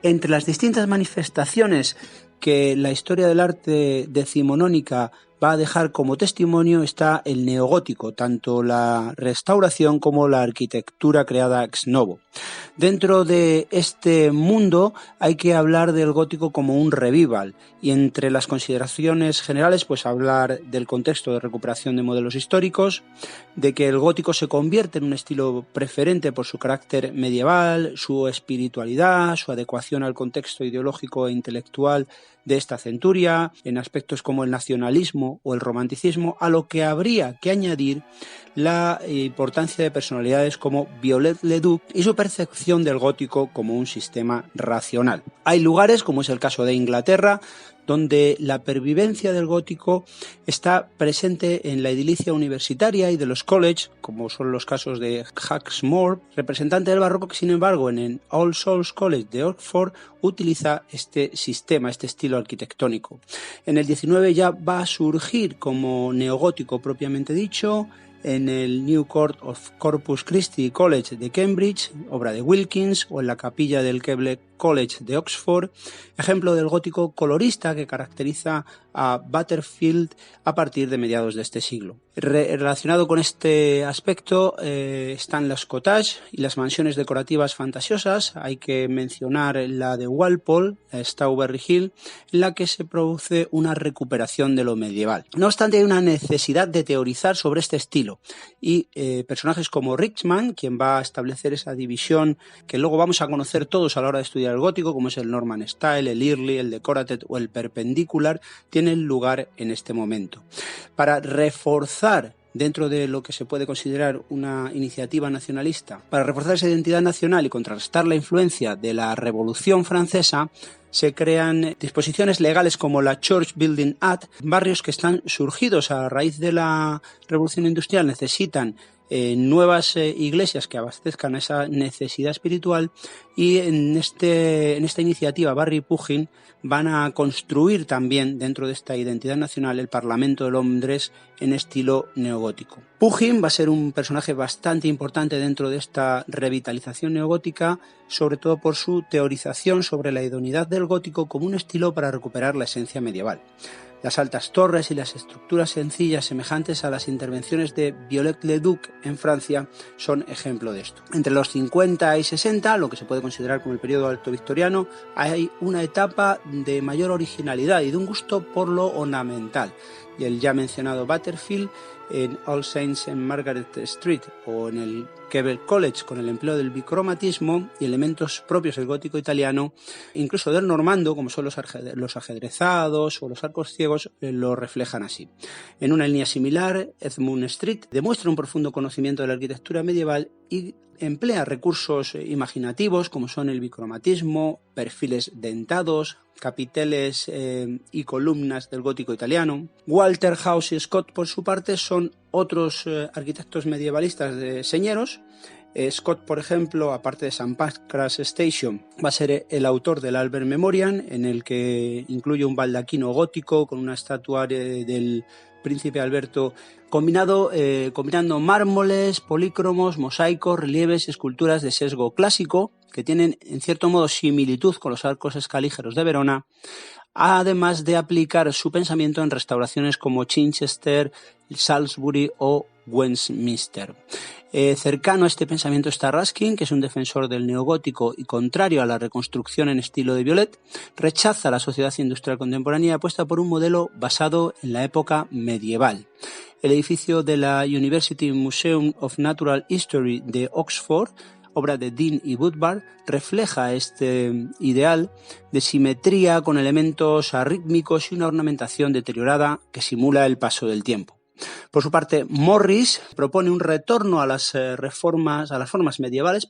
Entre las distintas manifestaciones que la historia del arte decimonónica va a dejar como testimonio está el neogótico, tanto la restauración como la arquitectura creada ex novo. Dentro de este mundo hay que hablar del gótico como un revival, y entre las consideraciones generales pues hablar del contexto de recuperación de modelos históricos, de que el gótico se convierte en un estilo preferente por su carácter medieval, su espiritualidad, su adecuación al contexto ideológico e intelectual de esta centuria, en aspectos como el nacionalismo o el romanticismo, a lo que habría que añadir la importancia de personalidades como Viollet-le-Duc y su percepción del gótico como un sistema racional. Hay lugares, como es el caso de Inglaterra, donde la pervivencia del gótico está presente en la edilicia universitaria y de los college, como son los casos de Hawksmoor, representante del barroco, que sin embargo en el All Souls College de Oxford utiliza este sistema, este estilo arquitectónico. En el 19 ya va a surgir como neogótico propiamente dicho, en el New Court of Corpus Christi College de Cambridge, obra de Wilkins, o en la capilla del Keble College de Oxford, ejemplo del gótico colorista que caracteriza a Butterfield a partir de mediados de este siglo. Relacionado con este aspecto están las cottages y las mansiones decorativas fantasiosas. Hay que mencionar la de Walpole, la Strawberry Hill, en la que se produce una recuperación de lo medieval. No obstante, hay una necesidad de teorizar sobre este estilo y personajes como Richman, quien va a establecer esa división que luego vamos a conocer todos a la hora de estudiar el gótico, como es el Norman Style, el Early, el Decorated o el Perpendicular, tienen lugar en este momento. Para reforzar dentro de lo que se puede considerar una iniciativa nacionalista, para reforzar esa identidad nacional y contrarrestar la influencia de la Revolución Francesa, se crean disposiciones legales como la Church Building Act. Barrios que están surgidos a raíz de la Revolución Industrial necesitan nuevas iglesias que abastezcan esa necesidad espiritual, y en esta iniciativa Barry Pugin van a construir también dentro de esta identidad nacional el Parlamento de Londres en estilo neogótico. Pugin va a ser un personaje bastante importante dentro de esta revitalización neogótica, sobre todo por su teorización sobre la idoneidad del gótico como un estilo para recuperar la esencia medieval. Las altas torres y las estructuras sencillas semejantes a las intervenciones de Viollet-le-Duc en Francia son ejemplo de esto. Entre los 50 y 60, lo que se puede considerar como el periodo alto victoriano, hay una etapa de mayor originalidad y de un gusto por lo ornamental. Y el ya mencionado Butterfield en All Saints en Margaret Street o en el Keble College con el empleo del bicromatismo y elementos propios del gótico italiano, incluso del normando, como son los ajedrezados o los arcos ciegos, lo reflejan así. En una línea similar, Edmund Street demuestra un profundo conocimiento de la arquitectura medieval y emplea recursos imaginativos como son el bicromatismo, perfiles dentados, capiteles y columnas del gótico italiano. Walter House y Scott, por su parte, son otros arquitectos medievalistas señeros. Scott, por ejemplo, aparte de St. Pancras Station, va a ser el autor del Albert Memoriam, en el que incluye un baldaquino gótico con una estatua del príncipe Alberto, combinando mármoles, polícromos, mosaicos, relieves y esculturas de sesgo clásico, que tienen en cierto modo similitud con los arcos escalígeros de Verona, además de aplicar su pensamiento en restauraciones como Chichester, Salisbury o Westminster. Cercano a este pensamiento está Ruskin, que es un defensor del neogótico y contrario a la reconstrucción en estilo de Viollet. Rechaza la sociedad industrial contemporánea y apuesta por un modelo basado en la época medieval. El edificio de la University Museum of Natural History de Oxford, obra de Dean y Woodward, refleja este ideal de simetría con elementos arrítmicos y una ornamentación deteriorada que simula el paso del tiempo. Por su parte, Morris propone un retorno a las formas medievales,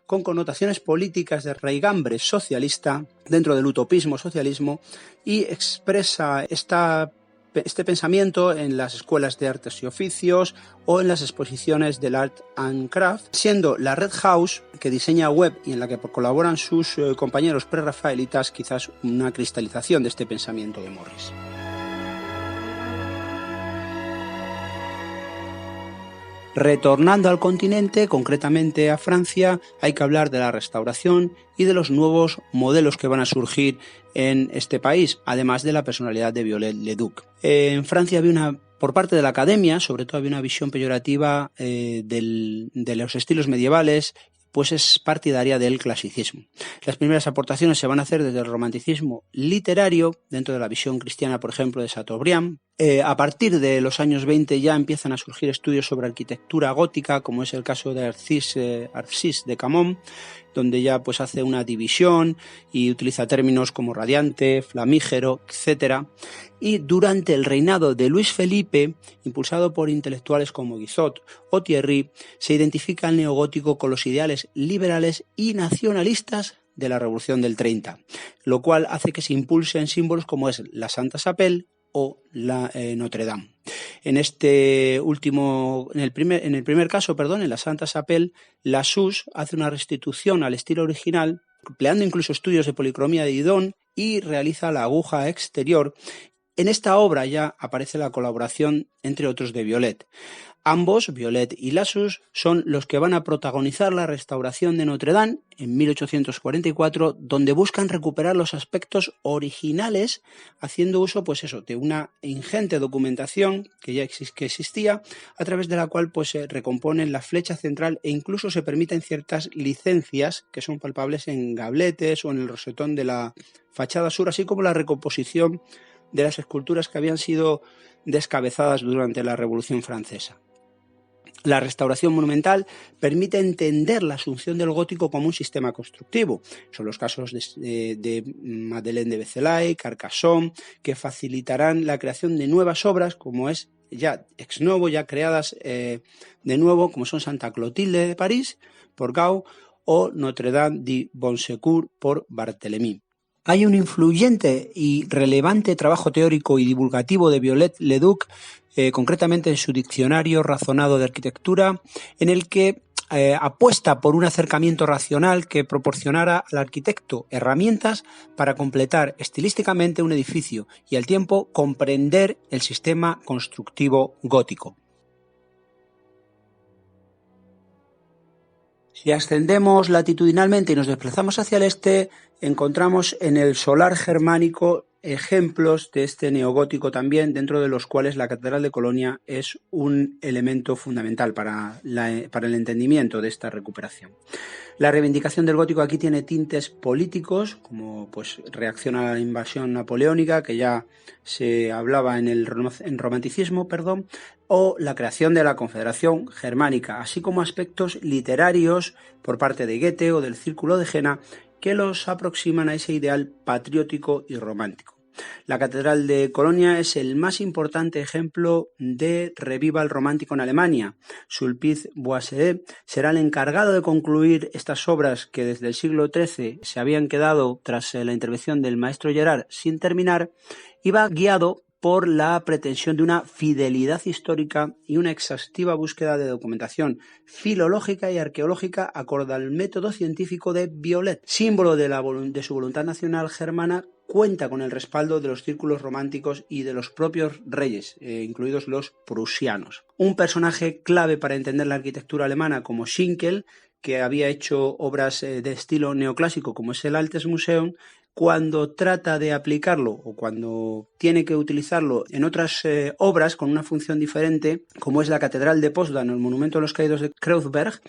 con connotaciones políticas de raigambre socialista dentro del utopismo socialismo, y expresa este pensamiento en las escuelas de artes y oficios o en las exposiciones del Art and Craft, siendo la Red House, que diseña web y en la que colaboran sus compañeros prerrafaelitas, quizás una cristalización de este pensamiento de Morris. Retornando al continente, concretamente a Francia, hay que hablar de la restauración y de los nuevos modelos que van a surgir en este país, además de la personalidad de Viollet-le-Duc. En Francia había por parte de la academia, sobre todo había una visión peyorativa de los estilos medievales, pues es partidaria del clasicismo. Las primeras aportaciones se van a hacer desde el romanticismo literario, dentro de la visión cristiana, por ejemplo, de Chateaubriand. A partir de los años 20 ya empiezan a surgir estudios sobre arquitectura gótica, como es el caso de Arcis de Camon, donde ya pues hace una división y utiliza términos como radiante, flamígero, etc. Y durante el reinado de Luis Felipe, impulsado por intelectuales como Guizot o Thierry, se identifica el neogótico con los ideales liberales y nacionalistas de la Revolución del 30, lo cual hace que se impulsen símbolos como es la Santa Chapelle o la Notre Dame. En el primer caso, en la Santa Chapelle, la SUS hace una restitución al estilo original, empleando incluso estudios de policromía de Didon, y realiza la aguja exterior. En esta obra ya aparece la colaboración, entre otros, de Viollet. Ambos, Viollet y Lassus, son los que van a protagonizar la restauración de Notre Dame en 1844, donde buscan recuperar los aspectos originales, haciendo uso de una ingente documentación que existía, a través de la cual se recomponen la flecha central e incluso se permiten ciertas licencias que son palpables en gabletes o en el rosetón de la fachada sur, así como la recomposición de las esculturas que habían sido descabezadas durante la Revolución Francesa. La restauración monumental permite entender la asunción del gótico como un sistema constructivo. Son los casos de Madeleine de Bezelaye, Carcassonne, que facilitarán la creación de nuevas obras, como es ya ex novo, ya creadas de nuevo, como son Santa Clotilde de París por Gau o Notre Dame de Bon-Secours por Barthélemy. Hay un influyente y relevante trabajo teórico y divulgativo de Viollet-le-Duc, concretamente en su Diccionario Razonado de Arquitectura, en el que apuesta por un acercamiento racional que proporcionara al arquitecto herramientas para completar estilísticamente un edificio y al tiempo comprender el sistema constructivo gótico. Si ascendemos latitudinalmente y nos desplazamos hacia el este, encontramos en el solar germánico ejemplos de este neogótico también, dentro de los cuales la Catedral de Colonia es un elemento fundamental para el entendimiento de esta recuperación. La reivindicación del gótico aquí tiene tintes políticos, como reacción a la invasión napoleónica, que ya se hablaba en romanticismo, o la creación de la Confederación Germánica, así como aspectos literarios por parte de Goethe o del Círculo de Jena, que los aproximan a ese ideal patriótico y romántico. La Catedral de Colonia es el más importante ejemplo de revival romántico en Alemania. Sulpice-Boisseret será el encargado de concluir estas obras que desde el siglo XIII se habían quedado, tras la intervención del maestro Gerard, sin terminar, y va guiado por la pretensión de una fidelidad histórica y una exhaustiva búsqueda de documentación filológica y arqueológica acorde al método científico de Viollet. Símbolo de su voluntad nacional germana, cuenta con el respaldo de los círculos románticos y de los propios reyes, incluidos los prusianos. Un personaje clave para entender la arquitectura alemana, como Schinkel, que había hecho obras de estilo neoclásico, como es el Altes Museum, cuando trata de aplicarlo o cuando tiene que utilizarlo en otras obras con una función diferente, como es la Catedral de Potsdam o el Monumento a los Caídos de Kreuzberg,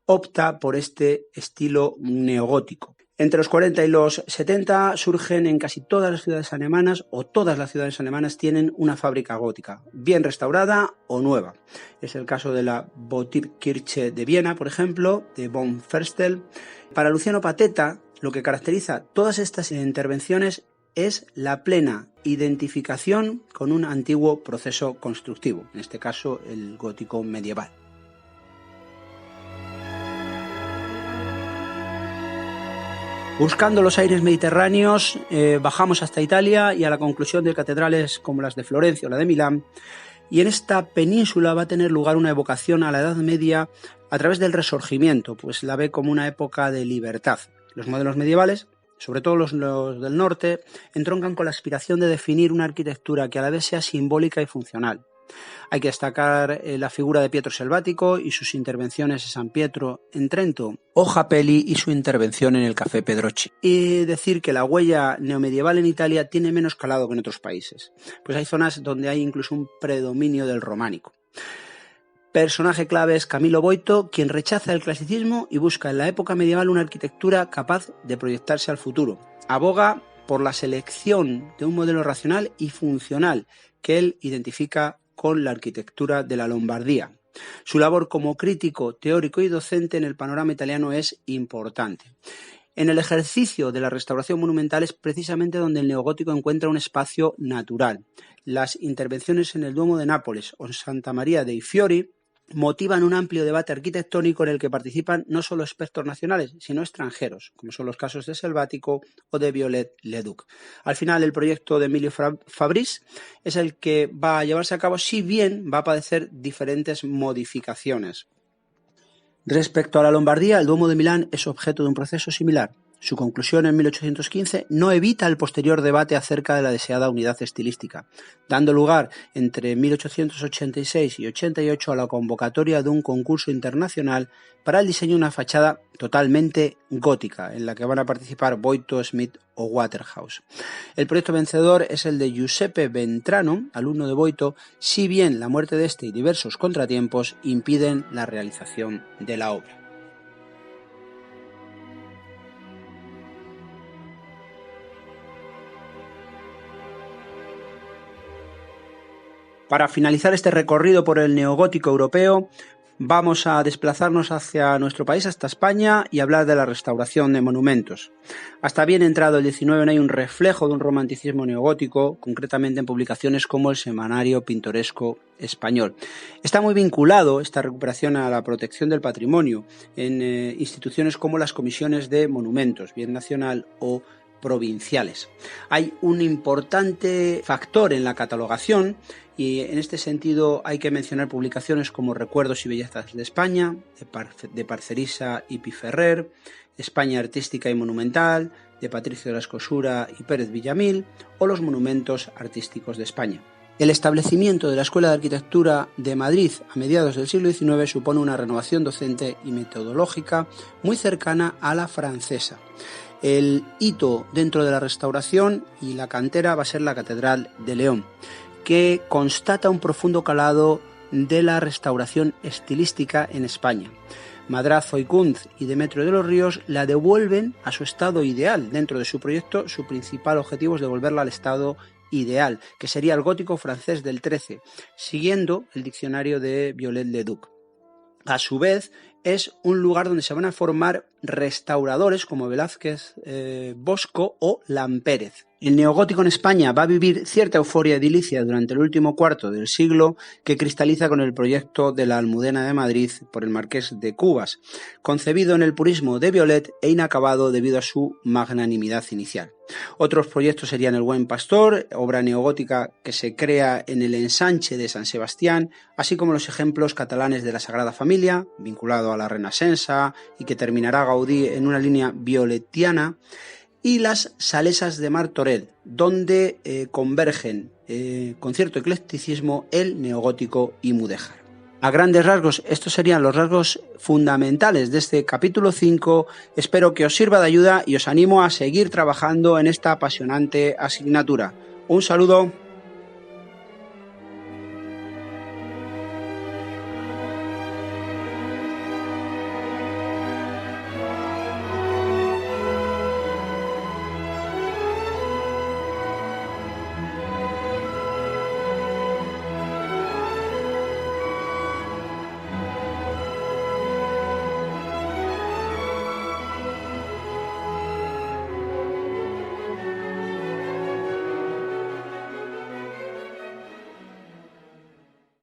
opta por este estilo neogótico. Entre los 40 y los 70 surgen en casi todas las ciudades alemanas, o todas las ciudades alemanas tienen una fábrica gótica, bien restaurada o nueva. Es el caso de la Votivkirche de Viena, por ejemplo, de von Ferstel. Para Luciano Pateta, lo que caracteriza todas estas intervenciones es la plena identificación con un antiguo proceso constructivo, en este caso el gótico medieval. Buscando los aires mediterráneos, bajamos hasta Italia y a la conclusión de catedrales como las de Florencia o la de Milán, y en esta península va a tener lugar una evocación a la Edad Media a través del Resurgimiento, pues la ve como una época de libertad. Los modelos medievales, sobre todo los del norte, entroncan con la aspiración de definir una arquitectura que a la vez sea simbólica y funcional. Hay que destacar la figura de Pietro Selvatico y sus intervenciones en San Pietro en Trento, o Japelli y su intervención en el Café Pedrocchi. Y decir que la huella neomedieval en Italia tiene menos calado que en otros países, pues hay zonas donde hay incluso un predominio del románico. Personaje clave es Camilo Boito, quien rechaza el clasicismo y busca en la época medieval una arquitectura capaz de proyectarse al futuro. Aboga por la selección de un modelo racional y funcional que él identifica con la arquitectura de la Lombardía. Su labor como crítico, teórico y docente en el panorama italiano es importante. En el ejercicio de la restauración monumental es precisamente donde el neogótico encuentra un espacio natural. Las intervenciones en el Duomo de Nápoles o en Santa María dei Fiori motivan un amplio debate arquitectónico en el que participan no solo expertos nacionales, sino extranjeros, como son los casos de Selvatico o de Viollet-le-Duc. Al final, el proyecto de Emilio Fabris es el que va a llevarse a cabo, si bien va a padecer diferentes modificaciones. Respecto a la Lombardía, el Duomo de Milán es objeto de un proceso similar. Su conclusión en 1815 no evita el posterior debate acerca de la deseada unidad estilística, dando lugar entre 1886 y 88 a la convocatoria de un concurso internacional para el diseño de una fachada totalmente gótica, en la que van a participar Boito, Smith o Waterhouse. El proyecto vencedor es el de Giuseppe Ventrano, alumno de Boito, si bien la muerte de este y diversos contratiempos impiden la realización de la obra. Para finalizar este recorrido por el neogótico europeo, vamos a desplazarnos hacia nuestro país, hasta España, y hablar de la restauración de monumentos. Hasta bien entrado el XIX no hay un reflejo de un romanticismo neogótico, concretamente en publicaciones como el Semanario Pintoresco Español. Está muy vinculado esta recuperación a la protección del patrimonio en instituciones como las comisiones de monumentos, bien nacional o provinciales. Hay un importante factor en la catalogación y en este sentido hay que mencionar publicaciones como Recuerdos y Bellezas de España, de Parcerisa y Piferrer, España Artística y Monumental, de Patricio de la Escosura y Pérez Villamil, o los Monumentos Artísticos de España. El establecimiento de la Escuela de Arquitectura de Madrid a mediados del siglo XIX supone una renovación docente y metodológica muy cercana a la francesa. El hito dentro de la restauración y la cantera va a ser la Catedral de León, que constata un profundo calado de la restauración estilística en España. Madrazo y Kunz y Demetrio de los Ríos la devuelven a su estado ideal. Dentro de su proyecto, su principal objetivo es devolverla al estado ideal, que sería el gótico francés del XIII, siguiendo el diccionario de Viollet-le-Duc. A su vez, es un lugar donde se van a formar restauradores como Velázquez, Bosco o Lampérez. El neogótico en España va a vivir cierta euforia edilicia durante el último cuarto del siglo, que cristaliza con el proyecto de la Almudena de Madrid por el Marqués de Cubas, concebido en el purismo de Violet e inacabado debido a su magnanimidad inicial. Otros proyectos serían el Buen Pastor, obra neogótica que se crea en el ensanche de San Sebastián, así como los ejemplos catalanes de la Sagrada Familia, vinculado a la Renacença y que terminará Gaudí en una línea violetiana, y las salesas de Martorell, donde convergen con cierto eclecticismo el neogótico y mudéjar. A grandes rasgos, estos serían los rasgos fundamentales de este capítulo 5. Espero que os sirva de ayuda y os animo a seguir trabajando en esta apasionante asignatura. Un saludo.